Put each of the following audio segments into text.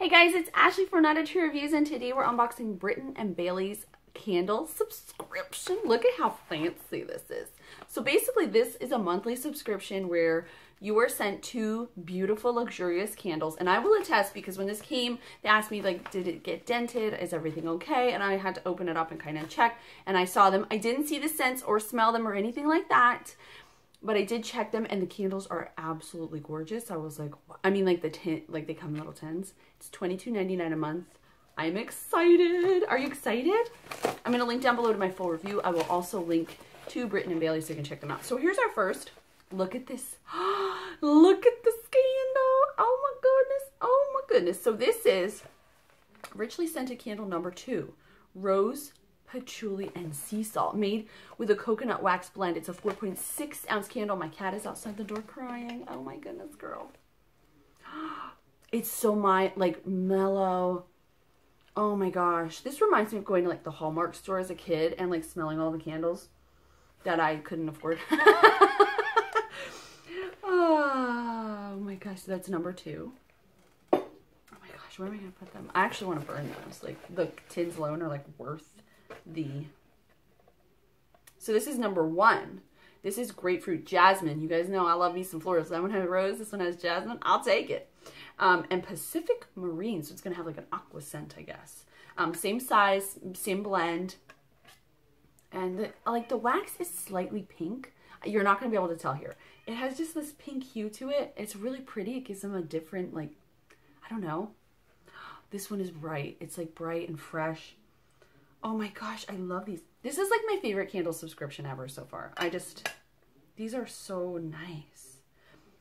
Hey guys, it's Ashley for Not a True Reviews, and today we're unboxing Britten and Bailey's candle subscription. Look at how fancy this is. So basically this is a monthly subscription where you are sent 2 beautiful, luxurious candles. And I will attest, because when this came, they asked me, like, did it get dented? Is everything okay? And I had to open it up and kind of check. And I saw them. I didn't see the scents or smell them or anything like that. But I did check them, and the candles are absolutely gorgeous. I was like, I mean, like the tin, like they come in little tins. It's $22.99 a month. I'm excited. Are you excited? I'm gonna link down below to my full review. I will also link to Britten and Bailey so you can check them out. So here's our first. Look at this. Look at this candle. Oh my goodness. Oh my goodness. So this is richly scented candle number 2, Rose, Patchouli, and Sea Salt, made with a coconut wax blend. It's a 4.6 ounce candle. My cat is outside the door crying. Oh my goodness, girl. It's so like mellow. Oh my gosh. This reminds me of going to like the Hallmark store as a kid and like smelling all the candles that I couldn't afford. Oh my gosh. So that's number 2. Oh my gosh. Where am I going to put them? I actually want to burn those. Like the tins alone are like worth so this is number 1. This is grapefruit jasmine. You guys know I love me some florals. That one has rose, this one has jasmine. I'll take it. And Pacific Marine, so it's gonna have like an aqua scent, I guess. Same size, same blend, and the wax is slightly pink. You're not gonna be able to tell here. It has just this pink hue to it. It's really pretty. It gives them a different, like, I don't know. This one is bright. It's like bright and fresh. Oh my gosh, I love these. This is like my favorite candle subscription ever so far. These are so nice.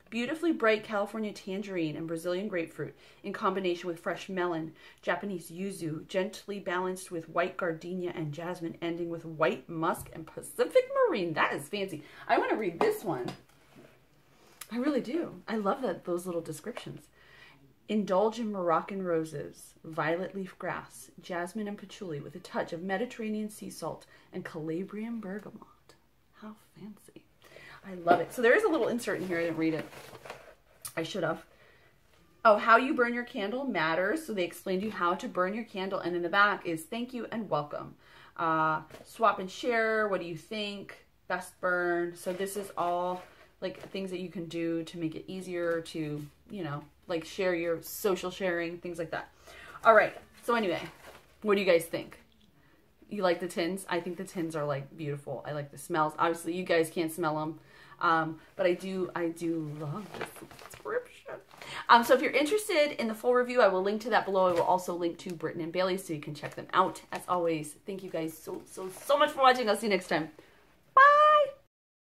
Beautifully bright California tangerine and Brazilian grapefruit in combination with fresh melon, Japanese yuzu, gently balanced with white gardenia and jasmine, ending with white musk and Pacific Marine. That is fancy. I want to read this one. I really do. I love those little descriptions. Indulge in Moroccan roses, violet leaf grass, jasmine and patchouli with a touch of Mediterranean sea salt and Calabrian bergamot. How fancy. I love it. So there is a little insert in here. I didn't read it. I should have. Oh, how you burn your candle matters. So they explained to you how to burn your candle. And in the back is thank you and welcome. Swap and share. What do you think? Best burn. So this is all like things that you can do to make it easier to, you know, like share your social sharing, things like that. All right. So anyway, what do you guys think? You like the tins? I think the tins are like beautiful. I like the smells. Obviously you guys can't smell them. But I do love this subscription. So if you're interested in the full review, I will link to that below. I will also link to Britten and Bailey so you can check them out. As always, thank you guys so much for watching. I'll see you next time.